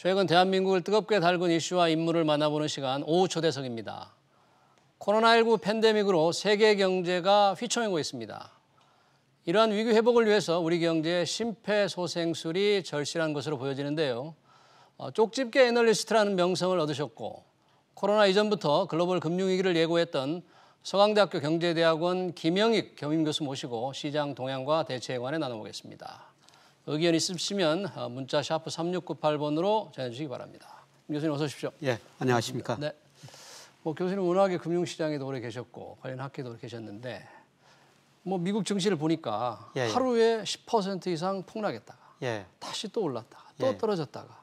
최근 대한민국을 뜨겁게 달군 이슈와 인물을 만나보는 시간 오후 초대석입니다. 코로나19 팬데믹으로 세계 경제가 휘청이고 있습니다. 이러한 위기 회복을 위해서 우리 경제의 심폐소생술이 절실한 것으로 보여지는데요. 쪽집게 애널리스트라는 명성을 얻으셨고 코로나 이전부터 글로벌 금융위기를 예고했던 서강대학교 경제대학원 김영익 겸임교수 모시고 시장 동향과 대처에 관해 나눠보겠습니다. 의견 있으시면 문자 샤프 3698번으로 전해주시기 바랍니다. 교수님 어서 오십시오. 예, 안녕하십니까. 네. 교수님 워낙에 금융시장에도 오래 계셨고 관련 학계도 오래 계셨는데 미국 증시를 보니까 하루에 10% 이상 폭락했다가 다시 또 올랐다가 또 떨어졌다가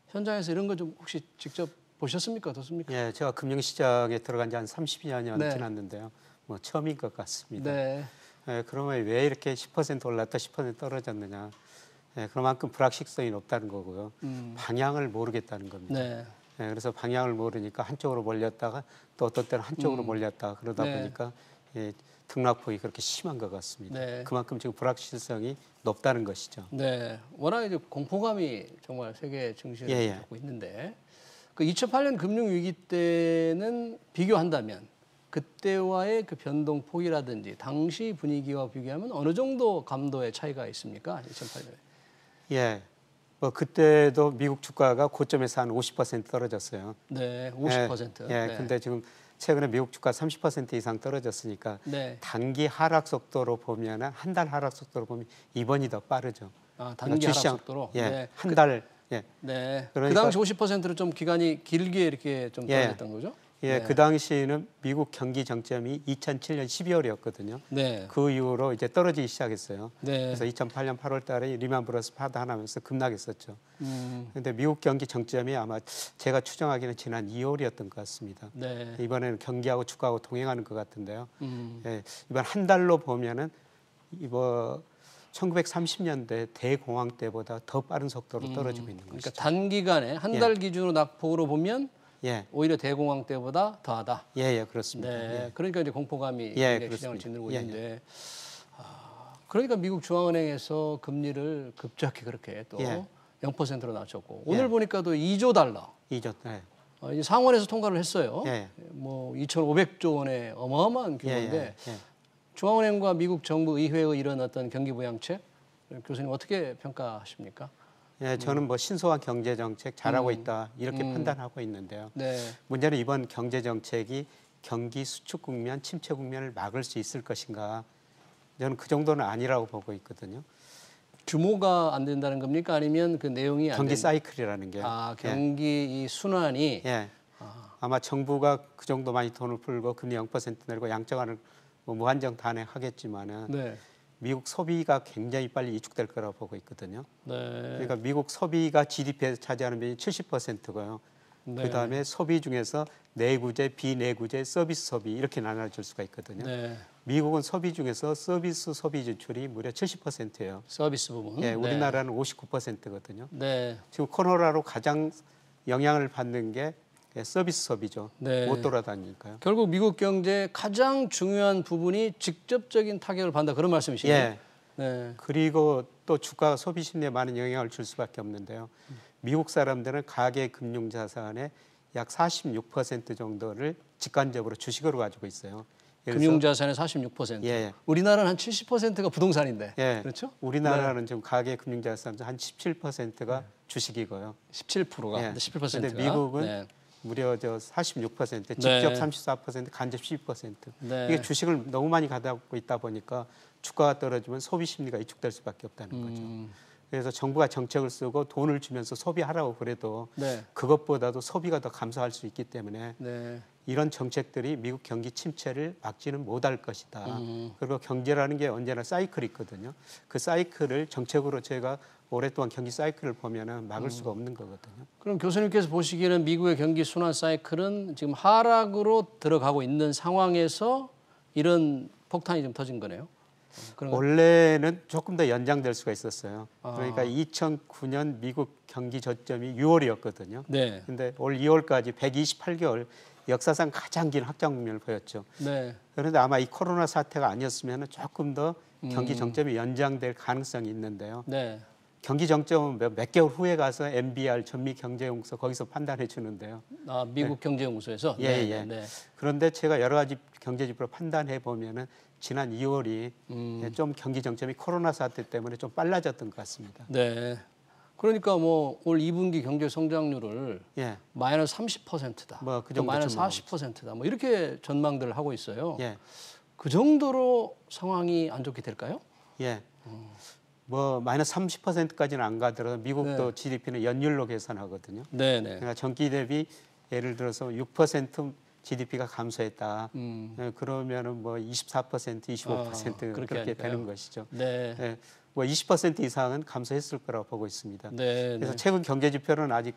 현장에서 이런 거 좀 혹시 직접 보셨습니까? 어떻습니까? 예, 제가 금융시장에 들어간 지 한 30여 년 지났는데요. 처음인 것 같습니다. 네. 그러면 왜 이렇게 10% 올랐다 10% 떨어졌느냐. 그만큼 불확실성이 높다는 거고요. 방향을 모르겠다는 겁니다. 네. 그래서 방향을 모르니까 한쪽으로 몰렸다가 또 어떤 때는 한쪽으로 몰렸다가 그러다 보니까 등락폭이 그렇게 심한 것 같습니다. 네. 그만큼 지금 불확실성이 높다는 것이죠. 네, 워낙 이제 공포감이 정말 세계 증시를 갖고 있는데 그 2008년 금융위기 때는 비교한다면 그때와의 그 변동폭이라든지 당시 분위기와 비교하면 어느 정도 감도의 차이가 있습니까? 2008년에. 예, 그때도 미국 주가가 고점에서 한 50% 떨어졌어요. 네, 50%. 예, 근데 지금 최근에 미국 주가 30% 이상 떨어졌으니까 단기 하락 속도로 보면 한 달 하락 속도로 보면 이번이 더 빠르죠. 아, 단기 하락 속도로. 한 달. 네. 그러니까, 그 당시 50%는 좀 기간이 길게 이렇게 좀 떨어졌던 거죠? 그 당시에는 미국 경기 정점이 2007년 12월이었거든요. 그 이후로 이제 떨어지기 시작했어요. 그래서 2008년 8월 달에 리만 브러스 파산하면서 급락했었죠. 그런데 미국 경기 정점이 아마 제가 추정하기는 지난 2월이었던 것 같습니다. 이번에는 경기하고 주가하고 동행하는 것 같은데요. 이번 한 달로 보면은 1930년대 대공황 때보다 더 빠른 속도로 떨어지고 있는 것이죠. 그러니까 단기간에 한 달 기준으로 낙폭으로 보면 오히려 대공황 때보다 더하다. 그렇습니다. 그러니까 이제 공포감이 시장을 짓누르고 있는데, 그러니까 미국 중앙은행에서 금리를 급작히 그렇게 또 0%로 낮췄고 오늘 보니까 또 2조 달러. 2조. 이 상원에서 통과를 했어요. 2,500조 원의 어마어마한 규모인데 중앙은행과 미국 정부 의회의 이런 어떤 경기 부양책 교수님 어떻게 평가하십니까? 저는 신소한 경제 정책 잘하고 있다 이렇게 판단하고 있는데요. 문제는 이번 경제 정책이 경기 수축 국면, 침체 국면을 막을 수 있을 것인가? 저는 그 정도는 아니라고 보고 있거든요. 규모가 안 된다는 겁니까? 아니면 그 내용이 경기 사이클이라는 게. 경기 이 순환이. 아마 정부가 그 정도 많이 돈을 풀고 금리 0% 내리고 양적완을 무한정 단행하겠지만은. 미국 소비가 굉장히 빨리 위축될 거라고 보고 있거든요. 그러니까 미국 소비가 GDP에서 차지하는 비율이 70%고요. 그다음에 소비 중에서 내구재, 비내구재, 서비스 소비 이렇게 나눠질 수가 있거든요. 미국은 소비 중에서 서비스 소비 지출이 무려 70%예요. 서비스 부분. 우리나라는 59%거든요. 지금 코로나로 가장 영향을 받는 게 서비스 소비죠. 못 돌아다니니까요. 결국 미국 경제의 가장 중요한 부분이 직접적인 타격을 받는다 그런 말씀이시죠? 그리고 또 주가 소비 심리에 많은 영향을 줄 수밖에 없는데요. 미국 사람들은 가계 금융 자산의 약 46% 정도를 직관적으로 주식으로 가지고 있어요. 금융 자산의 46%. 우리나라는 한 70%가 부동산인데. 그렇죠? 우리나라는 지금 가계 금융 자산 한 17%가 주식이고요. 17%가. 11%가. 근데 미국은 무려 46%, 직접 34%, 간접 12%. 이게 주식을 너무 많이 가지고 있다 보니까 주가가 떨어지면 소비 심리가 위축될 수밖에 없다는 거죠. 그래서 정부가 정책을 쓰고 돈을 주면서 소비하라고 그래도 그것보다도 소비가 더 감소할 수 있기 때문에 이런 정책들이 미국 경기 침체를 막지는 못할 것이다. 그리고 경제라는 게 언제나 사이클이 있거든요. 그 사이클을 정책으로 제가 오랫동안 경기 사이클을 보면은 막을 수가 없는 거거든요. 그럼 교수님께서 보시기에는 미국의 경기 순환 사이클은 지금 하락으로 들어가고 있는 상황에서 이런 폭탄이 좀 터진 거네요. 원래는 조금 더 연장될 수가 있었어요. 그러니까 2009년 미국 경기 저점이 6월이었거든요. 근데 올 2월까지 128개월 역사상 가장 긴 확장 국면을 보였죠. 그런데 아마 이 코로나 사태가 아니었으면 조금 더 경기 정점이 연장될 가능성이 있는데요. 경기 정점은 몇 개월 후에 가서 MBR 전미 경제연구소 거기서 판단해 주는데요. 아, 미국 네. 경제연구소에서? 예, 네, 예. 네. 그런데 제가 여러 가지 경제 지표를 판단해 보면은 지난 2월이 좀 경기 정점이 코로나 사태 때문에 좀 빨라졌던 것 같습니다. 네. 그러니까 뭐 올 2분기 경제 성장률을 예. 마이너스 30%다. 뭐 그 또 정도 마이너스 40%다. 뭐 이렇게 전망들을 하고 있어요. 예. 그 정도로 상황이 안 좋게 될까요? 예. 뭐 마이너스 30%까지는 안 가더라도 미국도 네. GDP는 연율로 계산하거든요. 네, 네. 그러니까 전기 대비 예를 들어서 6% GDP가 감소했다. 그러면은 뭐 24%, 25% 그렇게 그렇게 하니까요. 되는 것이죠. 네. 예. 뭐 20% 이상은 감소했을 거라고 보고 있습니다. 네, 그래서 네. 최근 경제 지표는 아직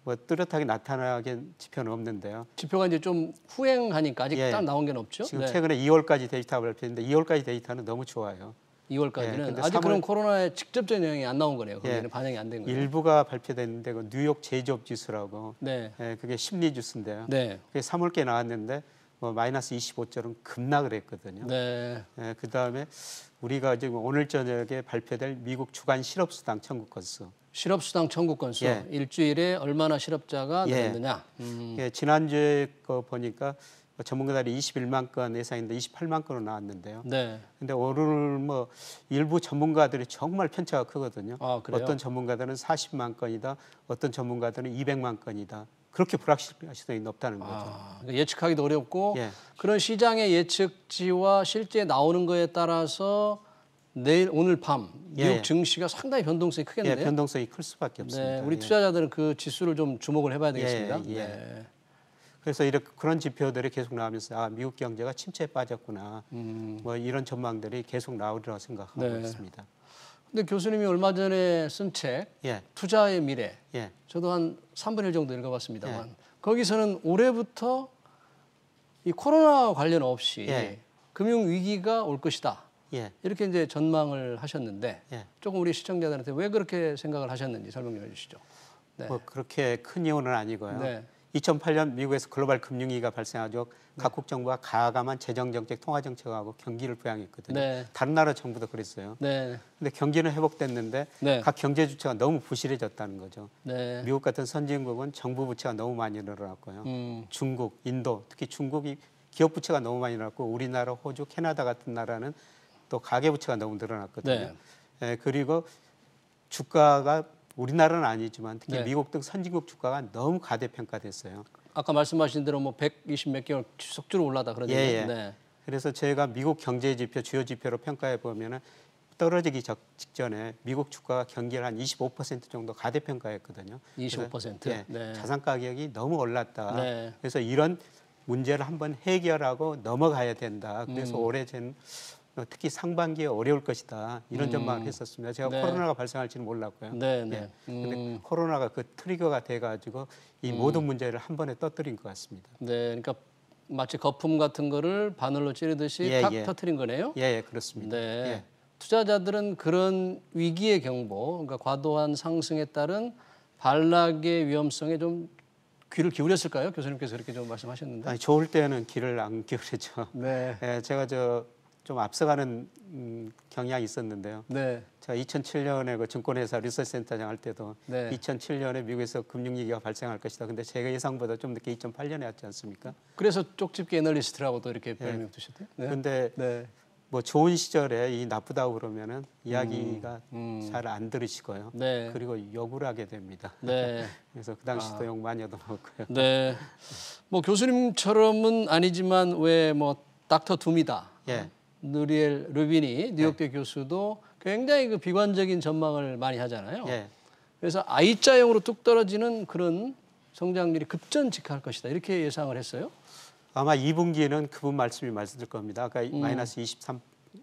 뭐 뚜렷하게 나타나긴 지표는 없는데요. 지표가 이제 좀 후행하니까 아직 예. 딱 나온 게 없죠. 지금 네. 최근에 2월까지 데이터 발표했는데 2월까지 데이터는 너무 좋아요. 2월까지는 예, 근데 아직 3월 그럼 코로나의 직접적인 영향이 안 나온 거네요. 거기는 예. 반영이 안 된 거예요. 일부가 발표됐는데 그 뉴욕 제조업 지수라고 네. 예, 그게 심리 지수인데요. 네. 그게 3월께 나왔는데 뭐 마이너스 25점은 급락을 했거든요. 네. 예, 그다음에 우리가 지금 오늘 저녁에 발표될 미국 주간 실업수당 청구 건수. 실업수당 청구 건수 예. 일주일에 얼마나 실업자가 예. 늘었느냐. 예, 지난주에 거 보니까 전문가들이 21만 건 예상인데 28만 건으로 나왔는데요. 네. 근데 오늘 뭐 일부 전문가들이 정말 편차가 크거든요. 아, 그래요? 어떤 전문가들은 40만 건이다, 어떤 전문가들은 200만 건이다. 그렇게 불확실성이 높다는 거죠. 아, 그러니까 예측하기도 어렵고 예. 그런 시장의 예측치와 실제 나오는 거에 따라서 내일 오늘 밤 뉴욕 예. 증시가 상당히 변동성이 크겠네요. 예, 변동성이 클 수밖에 없습니다. 네, 우리 예. 투자자들은 그 지수를 좀 주목을 해봐야 되겠습니다. 예, 예. 네. 그래서 이렇게 그런 지표들이 계속 나오면서 아, 미국 경제가 침체에 빠졌구나. 뭐 이런 전망들이 계속 나오리라고 생각하고 네. 있습니다. 근데 교수님이 얼마 전에 쓴 책 예, 투자의 미래 예, 저도 한 3분의 1 정도 읽어봤습니다만 예. 거기서는 올해부터 이 코로나 관련 없이 예. 금융 위기가 올 것이다. 예, 이렇게 이제 전망을 하셨는데 예. 조금 우리 시청자들한테 왜 그렇게 생각을 하셨는지 설명 좀 해주시죠. 네. 뭐 그렇게 큰 이유는 아니고요. 네. 2008년 미국에서 글로벌 금융위기가 발생하죠. 각국 정부가 가감한 재정정책, 통화정책하고 경기를 부양했거든요. 네. 다른 나라 정부도 그랬어요. 네. 근데 경기는 회복됐는데 네. 각 경제 주체가 너무 부실해졌다는 거죠. 네. 미국 같은 선진국은 정부 부채가 너무 많이 늘어났고요. 중국, 인도, 특히 중국이 기업 부채가 너무 많이 늘어났고 우리나라, 호주, 캐나다 같은 나라는 또 가계 부채가 너무 늘어났거든요. 네. 예, 그리고 주가가 우리나라는 아니지만 특히 네. 미국 등 선진국 주가가 너무 가대평가됐어요. 아까 말씀하신 대로 뭐 120 몇 개월 속주로 올라다 그러네요. 예, 예. 네. 그래서 제가 미국 경제 지표, 주요 지표로 평가해 보면은 떨어지기 직전에 미국 주가가 경기를 한 25% 정도 가대평가했거든요. 25%. 예, 네. 자산 가격이 너무 올랐다. 네. 그래서 이런 문제를 한번 해결하고 넘어가야 된다. 그래서 올해 전 특히 상반기에 어려울 것이다. 이런 전망을 했었습니다. 제가 네. 코로나가 발생할지는 몰랐고요. 네, 네. 예. 근데 코로나가 그 트리거가 돼가지고 이 모든 문제를 한 번에 떠뜨린 것 같습니다. 네, 그러니까 마치 거품 같은 거를 바늘로 찌르듯이 예, 탁 예. 터트린 거네요. 예, 예, 그렇습니다. 네. 예. 투자자들은 그런 위기의 경보, 그러니까 과도한 상승에 따른 반락의 위험성에 좀 귀를 기울였을까요? 교수님께서 그렇게 좀 말씀하셨는데. 아니, 좋을 때는 귀를 안 기울이죠. 네. 예, 제가 좀 앞서가는 경향이 있었는데요. 네. 제가 2007년에 그 증권회사 리서치센터장 할 때도 네. 2007년에 미국에서 금융위기가 발생할 것이다. 근데 제가 예상보다 좀 늦게 2008년에 왔지 않습니까? 그래서 쪽집게 애널리스트라고도 이렇게 별명 두셨대요. 네. 근데 네. 뭐 좋은 시절에 이 나쁘다고 그러면은 이야기가 잘 안 들으시고요. 네. 그리고 욕을 하게 됩니다. 네. 그래서 그 당시도 욕 많이 얻어먹었고요. 네. 뭐 교수님처럼은 아니지만 왜 뭐 닥터 둠이다. 예. 누리엘 루비니 뉴욕대 교수도 굉장히 그 비관적인 전망을 많이 하잖아요. 예. 그래서 I자형으로 뚝 떨어지는 그런 성장률이 급전직할 것이다. 이렇게 예상을 했어요. 아마 2분기는 그분 말씀이 맞을 겁니다. 아까 마이너스 23,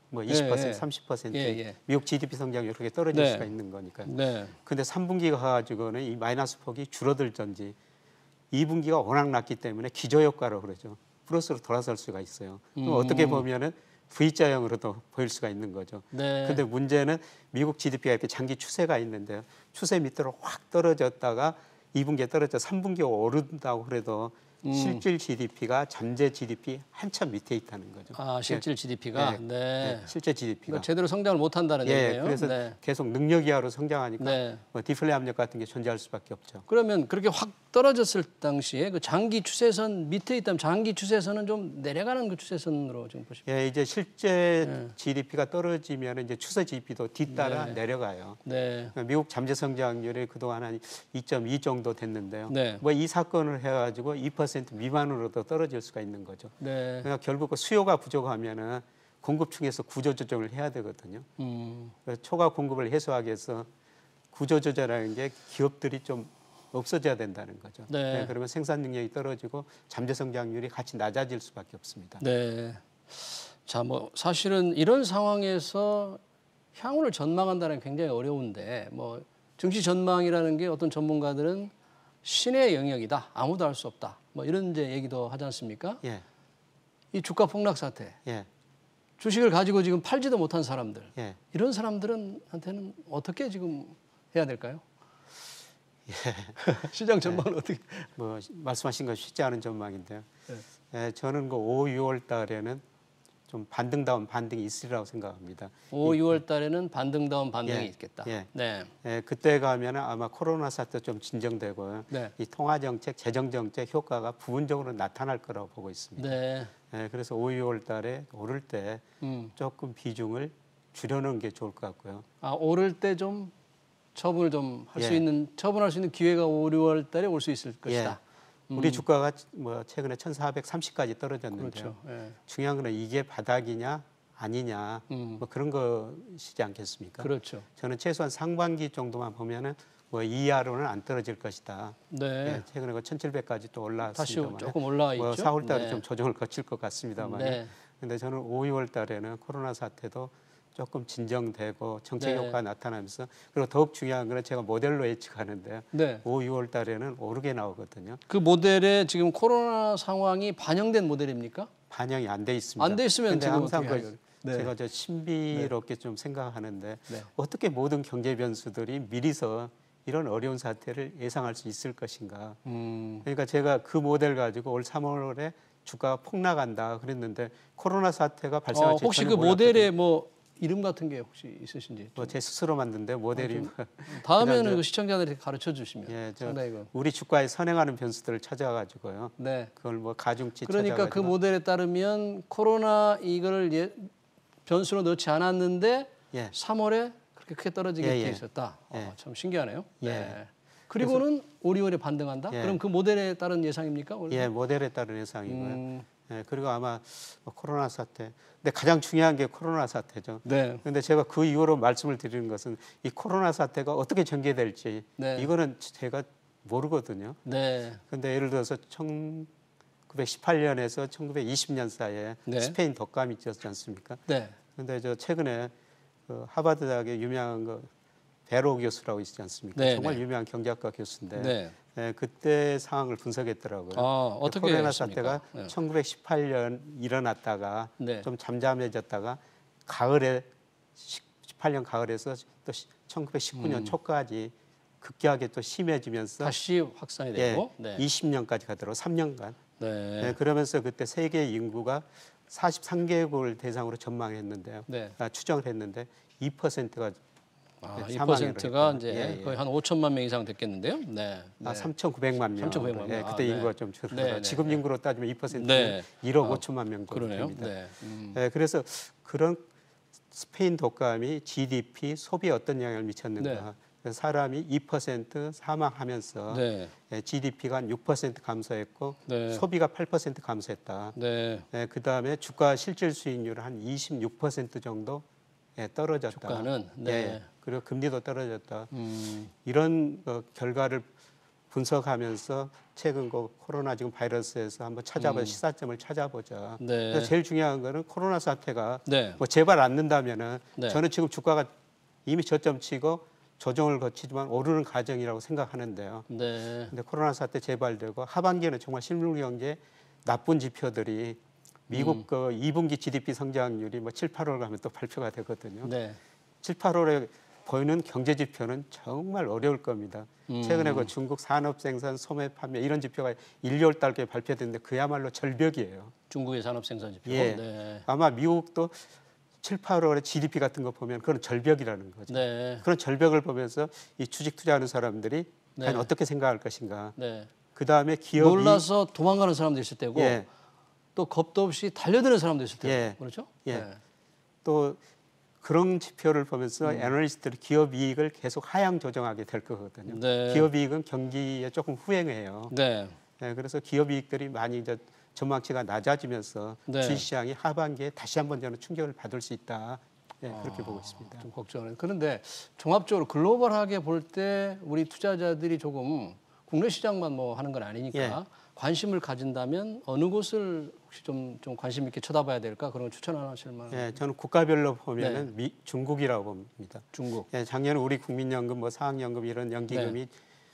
뭐 20%, 예, 예. 30% 예, 예. 미국 GDP 성장률이 그렇게 떨어질 네. 수가 있는 거니까요. 네. 근데 3분기가 가지고는 이 마이너스 폭이 줄어들든지 2분기가 워낙 낮기 때문에 기저효과로 그러죠. 플러스로 돌아설 수가 있어요. 그럼 어떻게 보면은 V자형으로도 보일 수가 있는 거죠. 네. 근데 문제는 미국 GDP가 이렇게 장기 추세가 있는데요. 추세 밑으로 확 떨어졌다가 2분기에 떨어져 3분기에 오른다고 그래도 실질 GDP가 잠재 GDP 한참 밑에 있다는 거죠. 아, 실질 GDP가 네. 실제 GDP가 그러니까 제대로 성장을 못 한다는 얘기예요. 그래서 네. 계속 능력 이하로 성장하니까 네. 뭐 디플레 압력 같은 게 존재할 수밖에 없죠. 그러면 그렇게 확 떨어졌을 당시에 그 장기 추세선 밑에 있다면 장기 추세선은 좀 내려가는 그 추세선으로 좀 보십시오. 이제 실제 GDP가 떨어지면 이제 추세 GDP도 뒤따라 내려가요. 네. 그러니까 미국 잠재 성장률이 그동안 한 2.2 정도 됐는데요. 네. 뭐 이 사건을 해가지고 2% 미만으로도 떨어질 수가 있는 거죠. 네. 그러니까 결국 그 수요가 부족하면은 공급층에서 구조 조정을 해야 되거든요. 그래서 초과 공급을 해소하기 위해서 구조 조정이라는 게 기업들이 좀 없어져야 된다는 거죠. 네. 그러면 생산 능력이 떨어지고 잠재 성장률이 같이 낮아질 수밖에 없습니다. 네. 자, 뭐 사실은 이런 상황에서 향후를 전망한다는 게 굉장히 어려운데 뭐 증시 전망이라는 게 어떤 전문가들은 신의 영역이다. 아무도 알 수 없다. 뭐 이런 이제 얘기도 하지 않습니까? 예. 이 주가 폭락 사태. 예. 주식을 가지고 지금 팔지도 못한 사람들. 예. 이런 사람들한테는 어떻게 지금 해야 될까요? 예. 시장 전망을 어떻게? 뭐 말씀하신 건 쉽지 않은 전망인데요. 네. 저는 그 5, 6월 달에는 좀 반등다운 반등이 있으리라고 생각합니다. 5, 6월 달에는 반등다운 반등이 예. 있겠다. 예. 네. 그때 가면 아마 코로나 사태 좀 진정되고요. 네. 이 통화 정책, 재정 정책 효과가 부분적으로 나타날 거라고 보고 있습니다. 네. 그래서 5, 6월 달에 오를 때 조금 비중을 줄여놓은 게 좋을 것 같고요. 아, 오를 때 좀 처분을 좀 할 수 예. 있는 처분할 수 있는 기회가 5, 6월 달에 올 수 있을 것이다. 우리 주가가 뭐 최근에 1,430까지 떨어졌는데요. 그렇죠. 예. 중요한 건 이게 바닥이냐 아니냐 뭐 그런 것이지 않겠습니까? 그렇죠. 저는 최소한 상반기 정도만 보면은 뭐 이하로는 안 떨어질 것이다. 네. 최근에 그 1,700까지 또 다시 올라왔습니다만 조금 올라와 있죠. 뭐 4월 달에 네. 좀 조정을 거칠 것 같습니다만. 네. 근데 저는 5, 6월 달에는 코로나 사태도 조금 진정되고 정책 네. 효과가 나타나면서 그리고 더욱 중요한 거는 제가 모델로 예측하는데요. 네. 5, 6월 달에는 오르게 나오거든요. 그 모델에 지금 코로나 상황이 반영된 모델입니까? 반영이 안 돼 있습니다. 안 돼 있으면 근데 지금 항상 어떻게 해요? 네. 제가 저 신비롭게 좀 생각하는데 네. 어떻게 모든 경제 변수들이 미리서 이런 어려운 사태를 예상할 수 있을 것인가. 그러니까 제가 그 모델 가지고 올 3월에 주가가 폭락한다 그랬는데 코로나 사태가 발생할 지 혹시 그 모델에 뭐 이름 같은 게 혹시 있으신지? 제 스스로 만든데 모델이 다음에는 그 시청자들이 가르쳐 주시면 상당히 우리 주가에 선행하는 변수들을 찾아가지고요. 네. 그걸 뭐 가중치 그러니까 찾아가지고 그 모델에 따르면 코로나 이거를 변수로 넣지 않았는데 3월에 그렇게 크게 떨어지게 돼 있었다. 참 신기하네요. 네. 그리고는 5, 6월에 반등한다? 그럼 그 모델에 따른 예상입니까? 원래? 모델에 따른 예상이고요. 그리고 아마 코로나 사태. 근데 가장 중요한 게 코로나 사태죠. 네. 근데 제가 그 이후로 말씀을 드리는 것은 이 코로나 사태가 어떻게 전개될지 이거는 제가 모르거든요. 네. 근데 예를 들어서 1918년에서 1920년 사이에 스페인 독감이 있었지 않습니까? 네. 근데 저 최근에 그 하버드 대학의 유명한 그 베로 교수라고 있지 않습니까? 네, 정말 네. 유명한 경제학과 교수인데 네. 그때 상황을 분석했더라고요. 어떻게 코로나 했습니까? 사태가 1918년 일어났다가 네. 좀 잠잠해졌다가 가을에 18년 가을에서 또 1919년 초까지 급격하게 또 심해지면서 다시 확산이 되고 20년까지 가더라고 3년간. 네. 그러면서 그때 세계 인구가 43개국을 대상으로 전망했는데요. 추정을 했는데 2%가 2%가 이제 거의 한 5천만 명 이상 됐겠는데요. 네. 3,900만 명. 3,900만 명. 그때 인구가 좀 줄어들어. 지금 인구로 따지면 2%는 네. 1억 5천만 명 정도 그러네요. 됩니다. 네. 그래서 그런 스페인 독감이 GDP 소비에 어떤 영향을 미쳤는가. 그래서 사람이 2% 사망하면서 GDP가 한 6% 감소했고 소비가 8% 감소했다. 그다음에 주가 실질 수익률은 한 26% 정도 떨어졌다. 주가는 그리고 금리도 떨어졌다. 이런 결과를 분석하면서 최근 그 코로나 지금 바이러스에서 한번 찾아보자 시사점을 찾아보자. 그래서 제일 중요한 거는 코로나 사태가 뭐 재발 않는다면은 저는 지금 주가가 이미 저점 치고 조정을 거치지만 오르는 과정이라고 생각하는데요. 근데 코로나 사태 재발되고 하반기에는 정말 실물 경제 나쁜 지표들이 미국 그 2분기 GDP 성장률이 뭐 7, 8월 가면 또 발표가 되거든요. 7, 8월에 보이는 경제 지표는 정말 어려울 겁니다. 최근에 그 중국 산업 생산, 소매 판매 이런 지표가 1, 2월 달에 발표됐는데 그야말로 절벽이에요. 중국의 산업 생산 지표. 예. 네. 아마 미국도 7, 8월에 GDP 같은 거 보면 그건 절벽이라는 거죠. 네. 그런 절벽을 보면서 이 주식 투자하는 사람들이 네. 과연 어떻게 생각할 것인가. 네. 그다음에 기업이 놀라서 도망가는 사람도 있을 테고 예. 또 겁도 없이 달려드는 사람도 있을 테고 예. 그렇죠? 예. 네. 또 그런 지표를 보면서 애널리스트들이 기업 이익을 계속 하향 조정하게 될 거거든요. 네. 기업 이익은 경기에 조금 후행해요. 네. 네, 그래서 기업 이익들이 많이 이제 전망치가 낮아지면서 네. 주식시장이 하반기에 다시 한번 저는 충격을 받을 수 있다. 네, 그렇게 보고 있습니다. 좀 걱정은. 그런데 종합적으로 글로벌하게 볼 때 우리 투자자들이 조금 국내 시장만 뭐 하는 건 아니니까 예. 관심을 가진다면 어느 곳을 혹시 좀 관심 있게 쳐다봐야 될까 그런 거 추천하실 만한? 예, 저는 국가별로 보면은 중국이라고 봅니다. 중국. 예, 작년에 우리 국민연금, 뭐 사학연금 이런 연기금이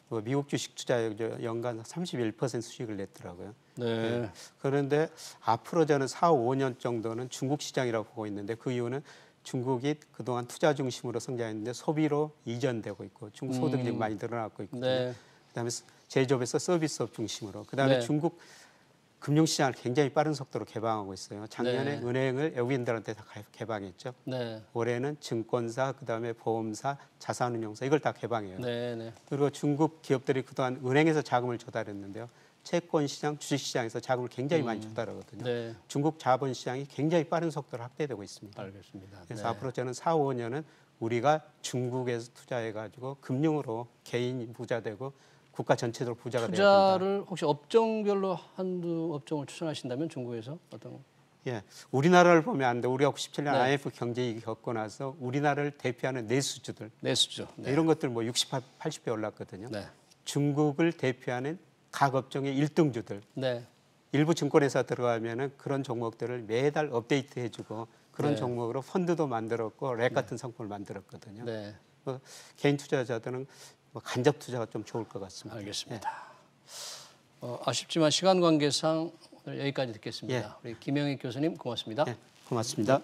뭐 미국 주식 투자에 연간 31% 수익을 냈더라고요. 네. 예, 그런데 앞으로 저는 4, 5년 정도는 중국 시장이라고 보고 있는데 그 이유는 중국이 그동안 투자 중심으로 성장했는데 소비로 이전되고 있고 중국 소득이 많이 늘어나고 있거든요. 네. 그다음에 제조업에서 서비스업 중심으로 그다음에 네. 중국 금융시장을 굉장히 빠른 속도로 개방하고 있어요. 작년에 네. 은행을 외국인들한테 다 개방했죠. 네. 올해는 증권사, 그다음에 보험사, 자산운용사 이걸 다 개방해요. 네. 네. 그리고 중국 기업들이 그동안 은행에서 자금을 조달했는데요. 채권시장, 주식시장에서 자금을 굉장히 많이 조달하거든요. 네. 중국 자본시장이 굉장히 빠른 속도로 확대되고 있습니다. 알겠습니다. 그래서 네. 앞으로 저는 4, 5년은 우리가 중국에서 투자해가지고 금융으로 개인이 부자되고 국가 전체적으로 부자가 되야 된다. 투자를 혹시 업종별로 한두 업종을 추천하신다면 중국에서 어떤? 예, 우리나라를 보면 안 돼. 우리가 97년 네. IMF 경제위기 겪고 나서 우리나라를 대표하는 내수주들 내수죠. 네. 이런 것들 뭐 60, 80배 올랐거든요. 네. 중국을 대표하는 각 업종의 1등주들 네. 일부 증권회사 들어가면은 그런 종목들을 매달 업데이트해주고 그런 네. 종목으로 펀드도 만들었고 렉 같은 상품을 만들었거든요. 네. 뭐 개인 투자자들은 뭐 간접 투자가 좀 좋을 것 같습니다. 알겠습니다. 아쉽지만 시간 관계상 오늘 여기까지 듣겠습니다. 우리 김영익 교수님 고맙습니다. 예, 고맙습니다.